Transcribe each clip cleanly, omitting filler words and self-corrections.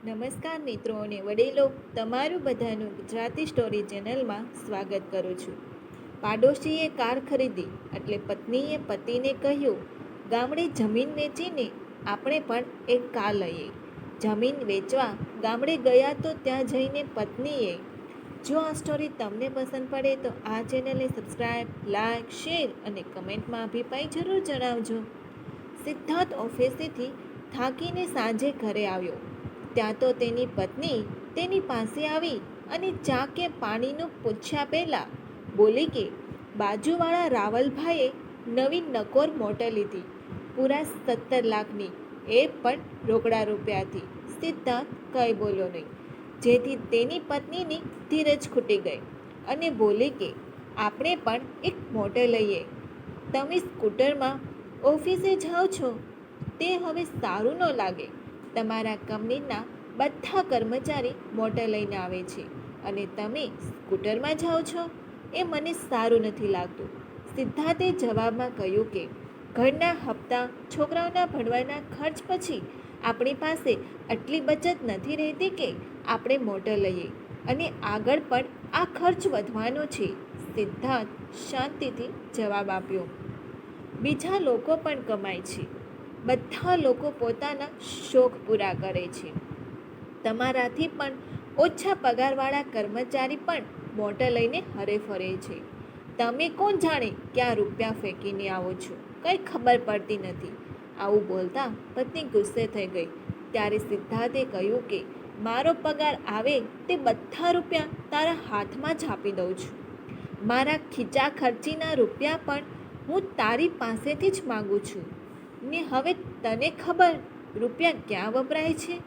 નમસ્કાર મિત્રો અને વડીલો, તમારું બધાનું ગુજરાતી સ્ટોરી ચેનલમાં સ્વાગત કરું છું. પાડોશીએ કાર ખરીદી એટલે પત્નીએ પતિને કહ્યું, ગામડે જમીન વેચીને આપણે પણ એક કાર લઈએ. જમીન વેચવા ગામડે ગયા તો ત્યાં જઈને પત્નીએ, જો આ સ્ટોરી તમને પસંદ પડે તો આ ચેનલને સબસ્ક્રાઈબ, લાઈક, શેર અને કમેન્ટમાં અભિપ્રાય જરૂર જણાવજો. સિદ્ધાર્થ ઓફિસેથી થાકીને સાંજે ઘરે આવ્યો. ત્યાં તો તેની પત્ની તેની પાસે આવી અને ચા કે પાણીનું પૂછ્યા પહેલાં બોલી કે બાજુવાળા રાવલભાઈએ નવી નકોર મોટર લીધી, પૂરા 17 લાખની, એ પણ રોકડા રૂપિયાથી. સિદ્ધાર્થ કંઈ બોલ્યો નહીં, જેથી તેની પત્નીની ધીરજ ખૂટી ગઈ અને બોલી કે આપણે પણ એક મોટર લઈએ. તમે સ્કૂટરમાં ઓફિસે જાઓ છો તે હવે સારું ન લાગે. તમારા કંપનીના બધા કર્મચારી મોટર લઈને આવે છે અને તમે સ્કૂટરમાં જાઓ છો, એ મને સારું નથી લાગતું. સિદ્ધાર્થે જવાબમાં કહ્યું કે ઘરના હપ્તા, છોકરાઓના ભણવાના ખર્ચ પછી આપણી પાસે આટલી બચત નથી રહેતી કે આપણે મોટર લઈએ અને આગળ પણ આ ખર્ચ વધવાનો છે. સિદ્ધાર્થ શાંતિથી જવાબ આપ્યો, બીજા લોકો પણ કમાય છે, બધા લોકો પોતાના શોખ પૂરા કરે છે. તમારાથી પણ ઓછા પગારવાળા કર્મચારી પણ મોટર લઈને હરે ફરે છે. તમે કોણ જાણે ક્યાં રૂપિયા ફેંકીને આવો છો, કંઈ ખબર પડતી નથી. આવું બોલતા પત્ની ગુસ્સે થઈ ગઈ. ત્યારે સિદ્ધાર્થે કહ્યું કે મારો પગાર આવે તે બધા રૂપિયા તારા હાથમાં જ આપી દઉં છું. મારા ખીચા ખર્ચીના રૂપિયા પણ હું તારી પાસેથી જ માગું છું ને હવે તને ખબર રૂપિયા ક્યાં વપરાય છે?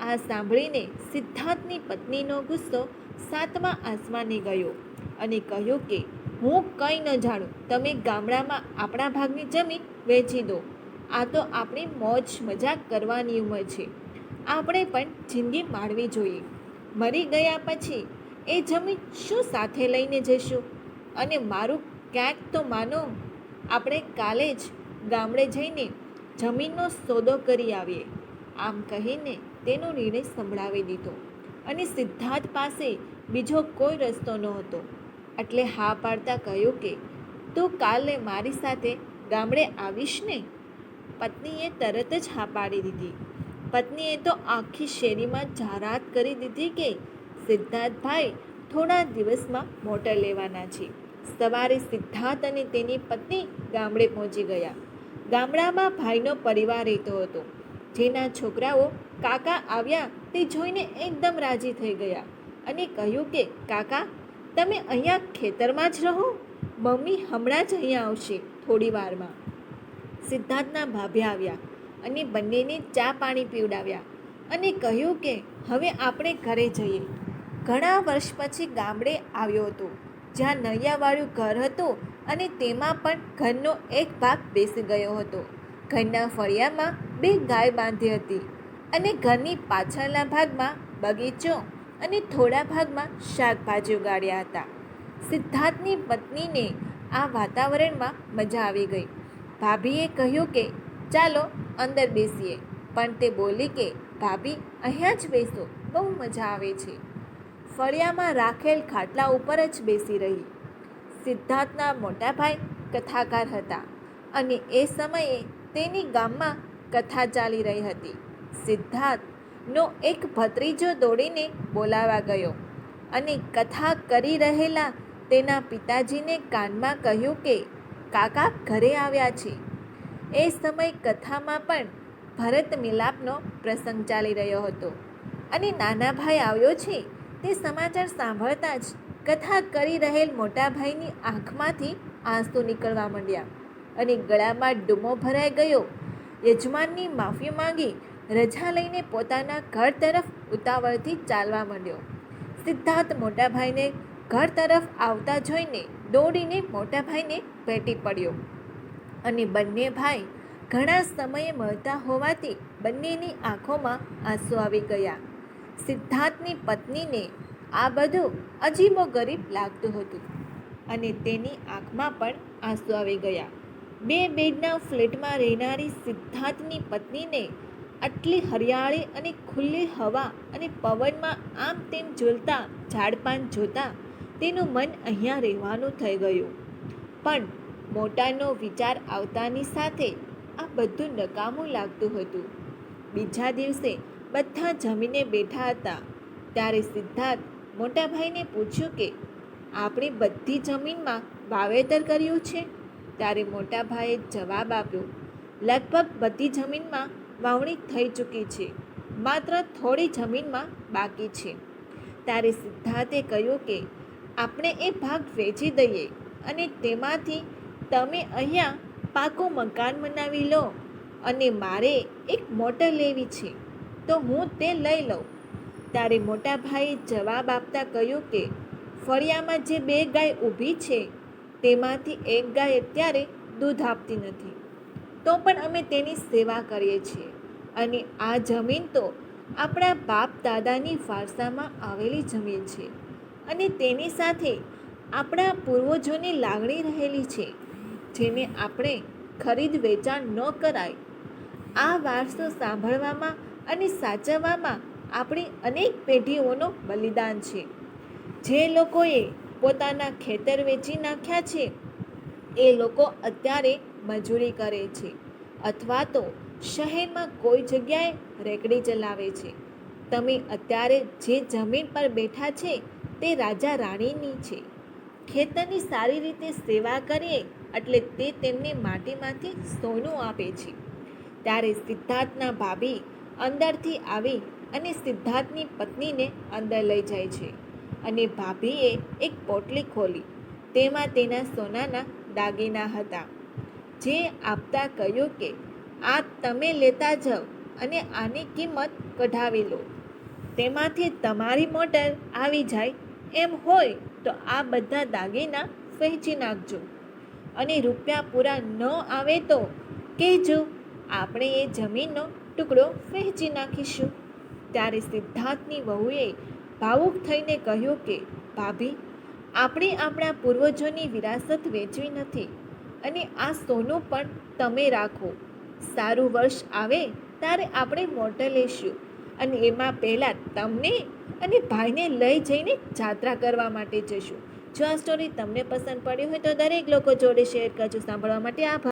આ સાંભળીને સિદ્ધાર્થની પત્નીનો ગુસ્સો 7મા આસમાને ગયો અને કહ્યું કે હું કંઈ ન જાણું, તમે ગામડામાં આપણા ભાગની જમીન વેચી દો. આ તો આપણી મોજ મજાક કરવાની ઉંમર છે, આપણે પણ જિંદગી માણવી જોઈએ. મરી ગયા પછી એ જમીન શું સાથે લઈને જઈશું? અને મારું ક્યાંક તો માનો, આપણે કાલે જ ગામડે જઈને જમીનનો સોદો કરી આવીએ. આમ કહીને તેનો નિર્ણય સંભળાવી દીધો અને સિદ્ધાર્થ પાસે બીજો કોઈ રસ્તો નહોતો. એટલે હા પાડતા કહ્યું કે તું કાલે મારી સાથે ગામડે આવીશ ને? પત્નીએ તરત જ હા પાડી દીધી. પત્નીએ તો આખી શેરીમાં જાહેરાત કરી દીધી કે સિદ્ધાર્થભાઈ થોડા દિવસમાં મોટર લેવાના છે. સવારે સિદ્ધાર્થ અને તેની પત્ની ગામડે પહોંચી ગયા. ગામડામાં ભાઈનો પરિવાર રહેતો હતો, જેના છોકરાઓ કાકા આવ્યા તે જોઈને એકદમ રાજી થઈ ગયા અને કહ્યું કે કાકા, તમે અહીંયા ખેતરમાં જ રહો, મમ્મી હમણાં જ અહીંયા આવશે થોડી વારમાં. સિદ્ધાર્થના ભાભી આવ્યા અને બંનેને ચા પાણી પીવડાવ્યા અને કહ્યું કે હવે આપણે ઘરે જઈએ. ઘણા વર્ષ પછી ગામડે આવ્યો હતો, જ્યાં નળિયાવાળું ઘર હતું અને તેમાં પણ ઘરનો એક ભાગ બેસી ગયો હતો. ઘરના ફળિયામાં 2 ગાય બાંધી હતી અને ઘરની પાછળના ભાગમાં બગીચો અને થોડા ભાગમાં શાકભાજી ઉગાડ્યા હતા. સિદ્ધાર્થની પત્નીને આ વાતાવરણમાં મજા આવી ગઈ. ભાભીએ કહ્યું કે ચાલો અંદર બેસીએ, પણ તે બોલી કે ભાભી અહીંયા જ બેસો, બહુ મજા આવે છે. ફળિયામાં રાખેલ ખાટલા ઉપર જ બેસી રહી. સિદ્ધાર્થના મોટા ભાઈ કથાકાર હતા અને એ સમયે તેની ગામમાં કથા ચાલી રહી હતી. સિદ્ધાર્થનો એક ભત્રીજો દોડીને બોલાવા ગયો અને કથા કરી રહેલા તેના પિતાજીને કાનમાં કહ્યું કે કાકા ઘરે આવ્યા છે. એ સમય કથામાં પણ ભરત મિલાપનો પ્રસંગ ચાલી રહ્યો હતો અને નાના ભાઈ આવ્યો છે તે સમાચાર સાંભળતા જ કથા કરી રહેલ મોટા ભાઈની આંખમાંથી આંસુ નીકળવા માંડ્યા અને ગળામાં ડૂમો ભરાઈ ગયો. યજમાનની માફી માંગી રજા લઈને પોતાના ઘર તરફ ઉતાવળથી ચાલવા માંડ્યો. સિદ્ધાર્થ મોટાભાઈને ઘર તરફ આવતા જોઈને દોડીને મોટાભાઈને ભેટી પડ્યો અને બંને ભાઈ ઘણા સમયે મળતા હોવાથી બંનેની આંખોમાં આંસુ આવી ગયા. સિદ્ધાર્થની પત્નીને આ બધું અજીબોગરીબ લાગતું હતું અને તેની આંખમાં પણ આંસુ આવી ગયા. 2 બેડના ફ્લેટમાં રહેનારી સિદ્ધાર્થની પત્નીને આટલી હરિયાળી અને ખુલ્લી હવા અને પવનમાં આમ તેમ ઝૂલતા ઝાડપાન જોતા તેનું મન અહીંયા રહેવાનું થઈ ગયું. પણ મોટાનો વિચાર આવતાની સાથે આ બધું નકામું લાગતું હતું. બીજા દિવસે બધા જમીને બેઠા હતા ત્યારે સિદ્ધાર્થ મોટાભાઈને પૂછ્યું કે આપણે બધી જમીનમાં વાવેતર કર્યું છે? ત્યારે મોટાભાઈએ જવાબ આપ્યો, લગભગ બધી જમીનમાં વાવણી થઈ ચૂકી છે, માત્ર થોડી જમીનમાં બાકી છે. ત્યારે સિદ્ધાર્થે કહ્યું કે આપણે એ ભાગ વેચી દઈએ અને તેમાંથી તમે અહીંયા પાકું મકાન બનાવી લો અને મારે એક મોટર લેવી છે તો હું તે લઈ લઉં. ત્યારે મોટાભાઈએ જવાબ આપતા કહ્યું કે ફળિયામાં જે 2 ગાય ઊભી છે તેમાંથી એક ગાય અત્યારે દૂધ આપતી નથી, તો પણ અમે તેની સેવા કરીએ છીએ અને આ જમીન તો આપણા બાપ દાદાની વારસામાં આવેલી જમીન છે અને તેની સાથે આપણા પૂર્વજોની લાગણી રહેલી છે જેને આપણે ખરીદ વેચાણ ન કરાય. આ વારસો સાંભળવામાં અને સાચવવામાં આપણી અનેક પેઢીઓનો બલિદાન છે. જે લોકોએ પોતાના ખેતર વેચી નાખ્યા છે એ લોકો અત્યારે મજૂરી કરે છે અથવા તો શહેરમાં કોઈ જગ્યાએ રેકડી ચલાવે છે. તમે અત્યારે જે જમીન પર બેઠા છે તે રાજા રાણીની છે. ખેતરની સારી રીતે સેવા કરીએ એટલે તે તેમને માટીમાંથી સોનું આપે છે. ત્યારે સિદ્ધાર્થના ભાભી અંદરથી આવી અને સિદ્ધાર્થની પત્નીને અંદર લઈ જાય છે અને ભાભીએ એક પોટલી ખોલી. તેમાં તેના સોનાના દાગીના હતા. જે આપતા કહ્યું કે આ તમે લેતા જાઓ અને આની કિંમત કઢાવી લો. તેમાંથી તમારી મોટર આવી જાય એમ હોય તો આ બધા દાગીના વહેંચી નાખજો અને રૂપિયા પૂરા ન આવે તો કહેજો, આપણે એ જમીનનો ટુકડો વહેંચી નાખીશું. ત્યારે સિદ્ધાર્થની વહુએ ભાવુક થઈને કહ્યું કે ભાભી, આપણે આપણા પૂર્વજોની વિરાસત વેચવી નથી અને આ સોનું પણ તમે રાખો. સારું વર્ષ આવે ત્યારે આપણે મોટર લઈશું અને એમાં પહેલાં તમને અને ભાઈને લઈ જઈને જાત્રા કરવા માટે જશું. જો આ સ્ટોરી તમને પસંદ પડી હોય તો દરેક લોકો જોડે શેર કરજો. સાંભળવા માટે આભાર.